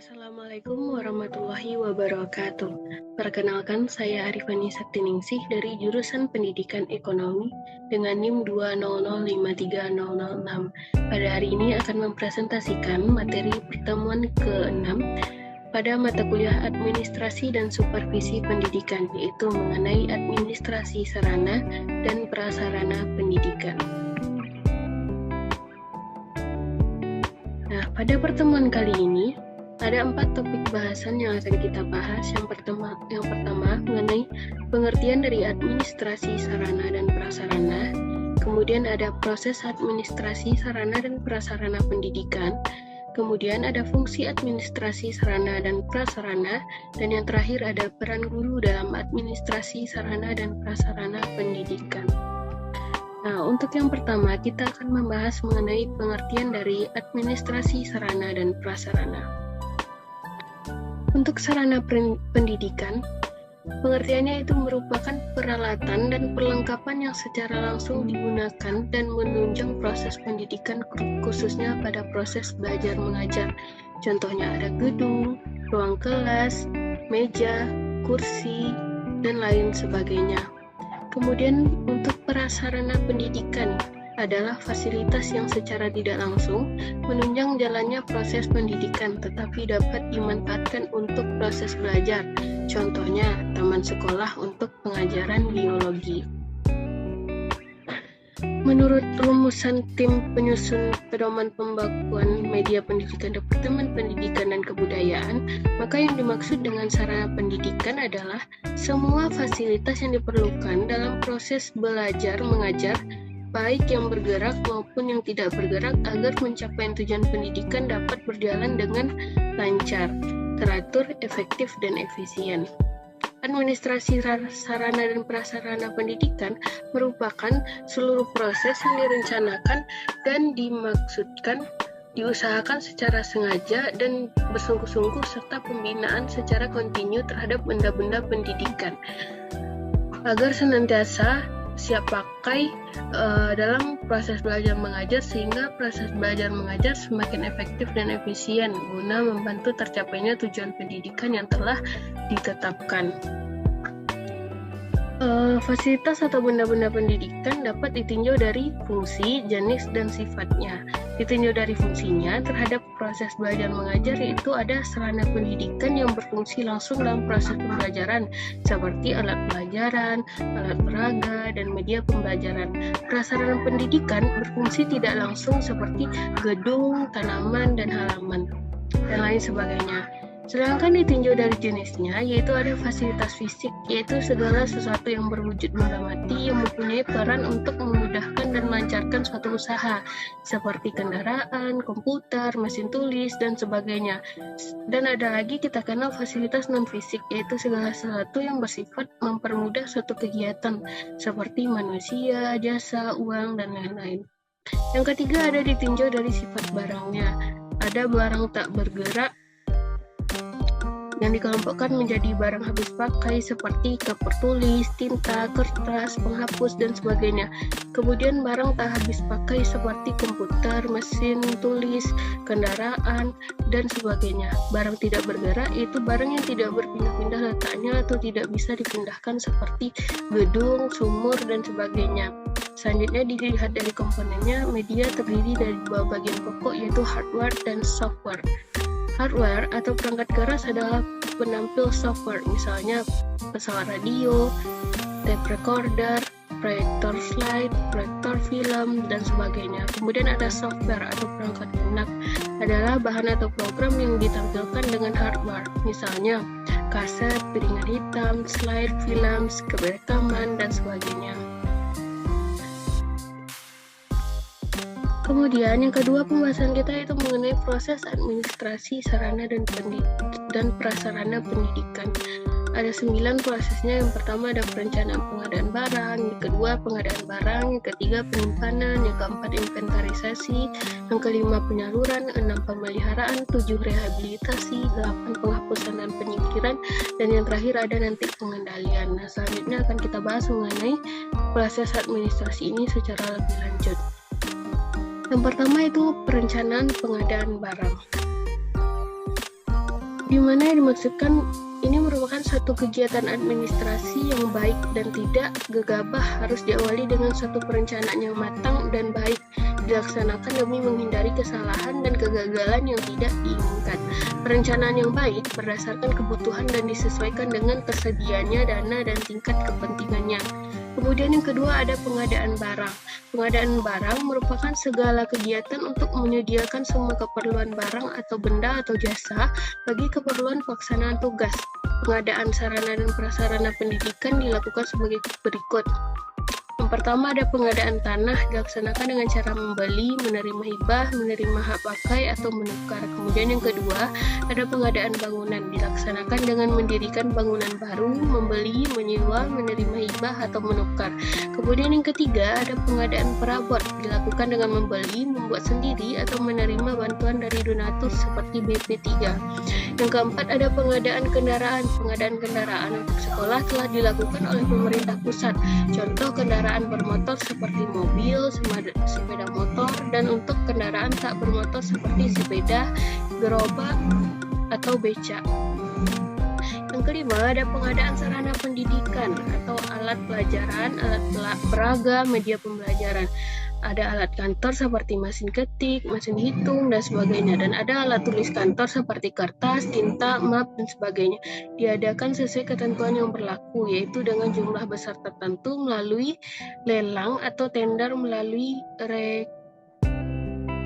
Assalamualaikum warahmatullahi wabarakatuh. Perkenalkan, saya Arifani Saktiningsih dari jurusan Pendidikan Ekonomi dengan NIM 200530006. Pada hari ini akan mempresentasikan materi pertemuan ke-6 pada mata kuliah Administrasi dan Supervisi Pendidikan, yaitu mengenai administrasi sarana dan prasarana pendidikan. Nah, pada pertemuan kali ini ada 4 topik bahasan yang akan kita bahas. Yang pertama mengenai pengertian dari administrasi sarana dan prasarana. Kemudian ada proses administrasi sarana dan prasarana pendidikan. Kemudian ada fungsi administrasi sarana dan prasarana. Dan yang terakhir ada peran guru dalam administrasi sarana dan prasarana pendidikan. Nah, untuk yang pertama kita akan membahas mengenai pengertian dari administrasi sarana dan prasarana. Untuk sarana pendidikan, pengertiannya itu merupakan peralatan dan perlengkapan yang secara langsung digunakan dan menunjang proses pendidikan, khususnya pada proses belajar mengajar. Contohnya ada gedung, ruang kelas, meja, kursi, dan lain sebagainya. Kemudian untuk prasarana pendidikan adalah fasilitas yang secara tidak langsung menunjang jalannya proses pendidikan tetapi dapat dimanfaatkan untuk proses belajar. Contohnya taman sekolah untuk pengajaran biologi. Menurut rumusan tim penyusun pedoman pembakuan media pendidikan Departemen Pendidikan dan Kebudayaan, maka yang dimaksud dengan sarana pendidikan adalah semua fasilitas yang diperlukan dalam proses belajar mengajar, baik yang bergerak maupun yang tidak bergerak, agar mencapai tujuan pendidikan dapat berjalan dengan lancar, teratur, efektif, dan efisien. Administrasi sarana dan prasarana pendidikan merupakan seluruh proses yang direncanakan dan diusahakan secara sengaja dan bersungguh-sungguh serta pembinaan secara kontinu terhadap benda-benda pendidikan agar senantiasa siap pakai dalam proses belajar mengajar, sehingga proses belajar mengajar semakin efektif dan efisien guna membantu tercapainya tujuan pendidikan yang telah ditetapkan. Fasilitas atau benda-benda pendidikan dapat ditinjau dari fungsi, jenis, dan sifatnya. Ditinjau dari fungsinya terhadap proses belajar mengajar, yaitu ada sarana pendidikan yang berfungsi langsung dalam proses pembelajaran seperti alat pelajaran, alat peraga, dan media pembelajaran. Prasarana pendidikan berfungsi tidak langsung seperti gedung, tanaman, dan halaman, dan lain sebagainya. Sedangkan ditinjau dari jenisnya, yaitu ada fasilitas fisik, yaitu segala sesuatu yang berwujud benda mati yang mempunyai peran untuk memudahkan dan melancarkan suatu usaha, seperti kendaraan, komputer, mesin tulis, dan sebagainya. Dan ada lagi kita kenal fasilitas non-fisik, yaitu segala sesuatu yang bersifat mempermudah suatu kegiatan, seperti manusia, jasa, uang, dan lain-lain. Yang ketiga ada ditinjau dari sifat barangnya. Ada barang tak bergerak yang dikelompokkan menjadi barang habis pakai seperti kapur tulis, tinta, kertas, penghapus, dan sebagainya. Kemudian barang tak habis pakai seperti komputer, mesin tulis, kendaraan, dan sebagainya. Barang tidak bergerak yaitu barang yang tidak berpindah-pindah letaknya atau tidak bisa dipindahkan seperti gedung, sumur, dan sebagainya. Selanjutnya dilihat dari komponennya, media terdiri dari dua bagian pokok yaitu hardware dan software. Hardware atau perangkat keras adalah penampil software, misalnya pesawat radio, tape recorder, proyektor slide, proyektor film, dan sebagainya. Kemudian ada software atau perangkat lunak, adalah bahan atau program yang ditampilkan dengan hardware, misalnya kaset, piringan hitam, slide, film, rekaman, dan sebagainya. Kemudian yang kedua pembahasan kita itu mengenai proses administrasi sarana dan prasarana pendidikan. Ada 9 prosesnya. Yang pertama ada perencanaan pengadaan barang, yang kedua pengadaan barang, yang ketiga penyimpanan, yang keempat inventarisasi, yang kelima penyaluran, 6 pemeliharaan, 7 rehabilitasi, 8 penghapusan dan penyingkiran, dan yang terakhir ada nanti pengendalian. Nah, selanjutnya akan kita bahas mengenai proses administrasi ini secara lebih lanjut. Yang pertama itu perencanaan pengadaan barang. di mana yang dimaksudkan ini merupakan suatu kegiatan administrasi yang baik dan tidak gegabah, harus diawali dengan suatu perencanaan yang matang dan baik, dilaksanakan demi menghindari kesalahan dan kegagalan yang tidak diinginkan. Perencanaan yang baik berdasarkan kebutuhan dan disesuaikan dengan tersedianya dana dan tingkat kepentingannya. Kemudian yang kedua ada pengadaan barang. Pengadaan barang merupakan segala kegiatan untuk menyediakan semua keperluan barang atau benda atau jasa bagi keperluan pelaksanaan tugas. Pengadaan sarana dan prasarana pendidikan dilakukan sebagai berikut. Yang pertama ada pengadaan tanah, dilaksanakan dengan cara membeli, menerima hibah, menerima hak pakai atau menukar. Kemudian yang kedua ada pengadaan bangunan, dilaksanakan dengan mendirikan bangunan baru, membeli, menyewa, menerima hibah atau menukar. Kemudian yang ketiga ada pengadaan perabot, dilakukan dengan membeli, membuat sendiri atau menerima bantuan dari donatur seperti BP3. Yang keempat ada pengadaan kendaraan. Pengadaan kendaraan untuk sekolah telah dilakukan oleh pemerintah pusat. Contoh kendaraan bermotor seperti mobil, sepeda motor, dan untuk kendaraan tak bermotor seperti sepeda, gerobak, atau becak. Yang kelima ada pengadaan sarana pendidikan atau alat pelajaran, alat peraga, media pembelajaran. Ada alat kantor seperti mesin ketik, mesin hitung, dan sebagainya. Dan ada alat tulis kantor seperti kertas, tinta, map, dan sebagainya. Diadakan sesuai ketentuan yang berlaku, yaitu dengan jumlah besar tertentu melalui lelang atau tender melalui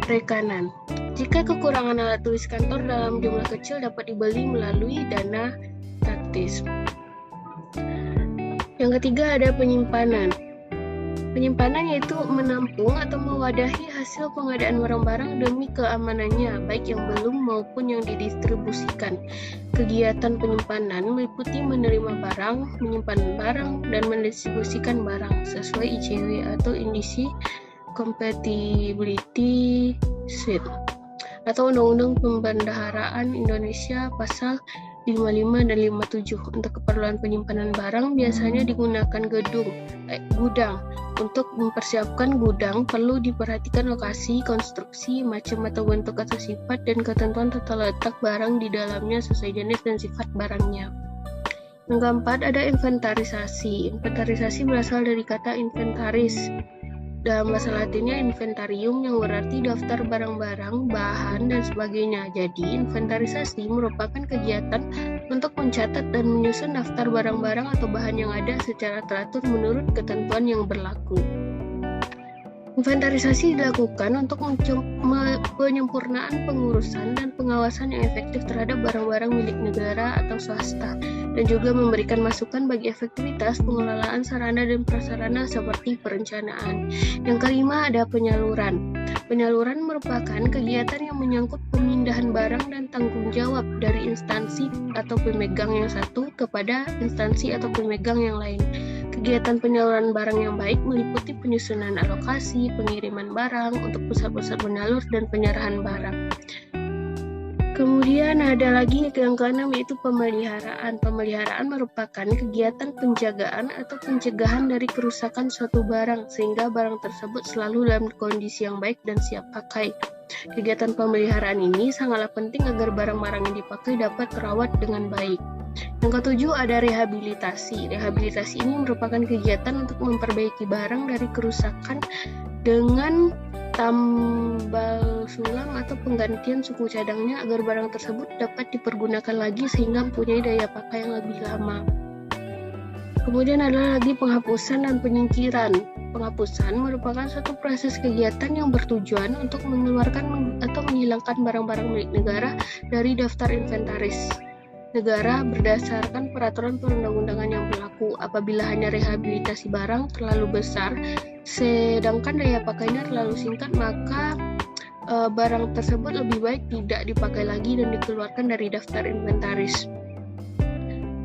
rekanan. Jika kekurangan alat tulis kantor dalam jumlah kecil dapat dibeli melalui dana taktis. Yang ketiga ada penyimpanan. Penyimpanan yaitu menampung atau mewadahi hasil pengadaan barang-barang demi keamanannya, baik yang belum maupun yang didistribusikan. Kegiatan penyimpanan meliputi menerima barang, menyimpan barang, dan mendistribusikan barang sesuai ICW atau Indisi Compatibility Suite atau Undang-Undang Pembendaharaan Indonesia Pasal 55 dan 57. Untuk keperluan penyimpanan barang biasanya digunakan gudang. Untuk mempersiapkan gudang perlu diperhatikan lokasi, konstruksi, macam atau bentuk atau sifat, dan ketentuan tata letak barang di dalamnya sesuai jenis dan sifat barangnya. Yang keempat ada inventarisasi. Inventarisasi berasal dari kata inventaris. Dalam bahasa Latinnya inventarium yang berarti daftar barang-barang, bahan, dan sebagainya. Jadi, inventarisasi merupakan kegiatan untuk mencatat dan menyusun daftar barang-barang atau bahan yang ada secara teratur menurut ketentuan yang berlaku. Inventarisasi dilakukan untuk penyempurnaan pengurusan dan pengawasan yang efektif terhadap barang-barang milik negara atau swasta, dan juga memberikan masukan bagi efektivitas pengelolaan sarana dan prasarana seperti perencanaan. Yang kelima ada penyaluran. Penyaluran merupakan kegiatan yang menyangkut pemindahan barang dan tanggung jawab dari instansi atau pemegang yang satu kepada instansi atau pemegang yang lain. Kegiatan penyaluran barang yang baik meliputi penyusunan alokasi, pengiriman barang untuk pusat-pusat penyalur, dan penyerahan barang. Kemudian ada lagi yang keenam yaitu pemeliharaan. Pemeliharaan merupakan kegiatan penjagaan atau pencegahan dari kerusakan suatu barang sehingga barang tersebut selalu dalam kondisi yang baik dan siap pakai. Kegiatan pemeliharaan ini sangatlah penting agar barang-barang yang dipakai dapat terawat dengan baik. Yang ketujuh ada rehabilitasi. Rehabilitasi ini merupakan kegiatan untuk memperbaiki barang dari kerusakan dengan tambal sulam atau penggantian suku cadangnya agar barang tersebut dapat dipergunakan lagi sehingga mempunyai daya pakai yang lebih lama. Kemudian ada lagi penghapusan dan penyingkiran. Penghapusan merupakan suatu proses kegiatan yang bertujuan untuk mengeluarkan atau menghilangkan barang-barang milik negara dari daftar inventaris negara berdasarkan peraturan perundang-undangan yang berlaku. Apabila hanya rehabilitasi barang terlalu besar, sedangkan daya pakainya terlalu singkat, maka barang tersebut lebih baik tidak dipakai lagi dan dikeluarkan dari daftar inventaris.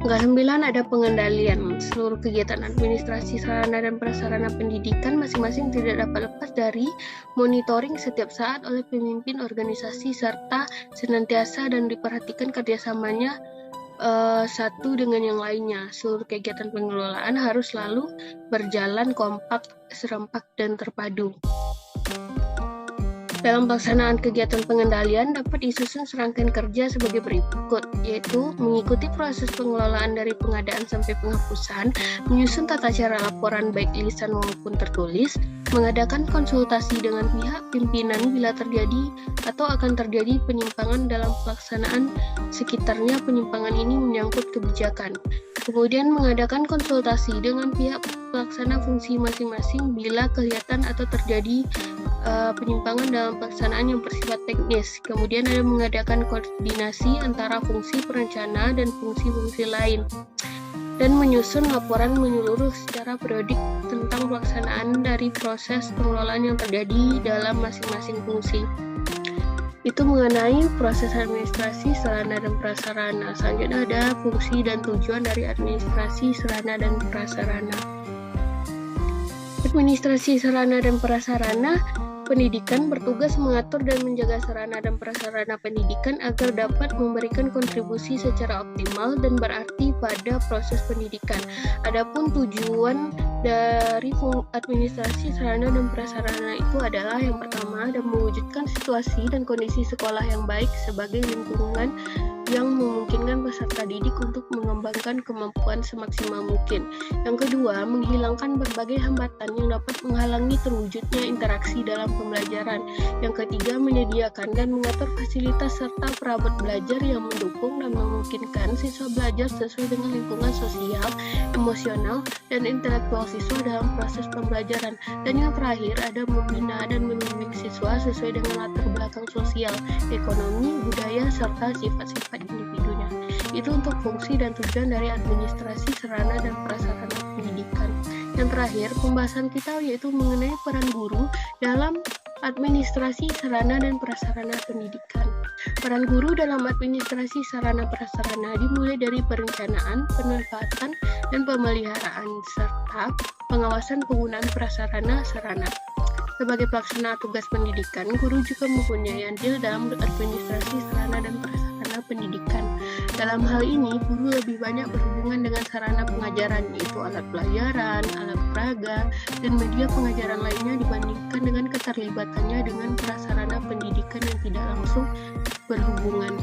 Kesembilan ada pengendalian. Seluruh kegiatan administrasi sarana dan prasarana pendidikan masing-masing tidak dapat lepas dari monitoring setiap saat oleh pemimpin organisasi serta senantiasa dan diperhatikan kerjasamanya satu dengan yang lainnya. Seluruh kegiatan pengelolaan harus selalu berjalan kompak, serempak, dan terpadu. Dalam pelaksanaan kegiatan pengendalian dapat disusun serangkaian kerja sebagai berikut, yaitu mengikuti proses pengelolaan dari pengadaan sampai penghapusan, menyusun tata cara laporan baik lisan maupun tertulis, mengadakan konsultasi dengan pihak pimpinan bila terjadi atau akan terjadi penyimpangan dalam pelaksanaan sekitarnya penyimpangan ini menyangkut kebijakan. Kemudian mengadakan konsultasi dengan pihak pelaksana fungsi masing-masing bila kelihatan atau terjadi penyimpangan dalam pelaksanaan yang bersifat teknis. Kemudian ada mengadakan koordinasi antara fungsi perencana dan fungsi-fungsi lain. Dan menyusun laporan menyeluruh secara periodik tentang pelaksanaan dari proses pengelolaan yang terjadi dalam masing-masing fungsi. Itu mengenai proses administrasi sarana dan prasarana. Selanjutnya ada fungsi dan tujuan dari administrasi sarana dan prasarana. Administrasi sarana dan prasarana pendidikan bertugas mengatur dan menjaga sarana dan prasarana pendidikan agar dapat memberikan kontribusi secara optimal dan berarti pada proses pendidikan. Adapun tujuan dari administrasi sarana dan prasarana itu adalah yang pertama, dan mewujudkan situasi dan kondisi sekolah yang baik sebagai lingkungan yang memungkinkan peserta didik untuk mengembangkan kemampuan semaksimal mungkin. Yang kedua, menghilangkan berbagai hambatan yang dapat menghalangi terwujudnya interaksi dalam pembelajaran. Yang ketiga, menyediakan dan mengatur fasilitas serta perabot belajar yang mendukung dan memungkinkan siswa belajar sesuai dengan lingkungan sosial, emosional, dan intelektual siswa dalam proses pembelajaran. Dan yang terakhir, ada membina dan membimbing siswa sesuai dengan latar belakang sosial, ekonomi, budaya, serta sifat-sifat individunya. Itu untuk fungsi dan tujuan dari administrasi sarana dan prasarana pendidikan. Yang terakhir, pembahasan kita yaitu mengenai peran guru dalam administrasi sarana dan prasarana pendidikan. Peran guru dalam administrasi sarana prasarana dimulai dari perencanaan, pemanfaatan, dan pemeliharaan serta pengawasan penggunaan prasarana sarana. Sebagai pelaksana tugas pendidikan, guru juga mempunyai andil dalam administrasi sarana dan prasarana pendidikan. Dalam hal ini, guru lebih banyak berhubungan dengan sarana pengajaran, yaitu alat pelajaran, alat peraga, dan media pengajaran lainnya dibandingkan dengan keterlibatannya dengan prasarana pendidikan yang tidak langsung berhubungan.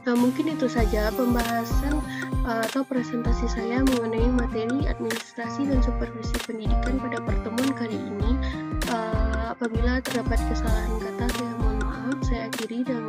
Nah, mungkin itu saja pembahasan atau presentasi saya mengenai materi administrasi dan supervisi pendidikan pada pertemuan kali ini. Apabila terdapat kesalahan kata, saya mohon maaf. Saya akhiri dengan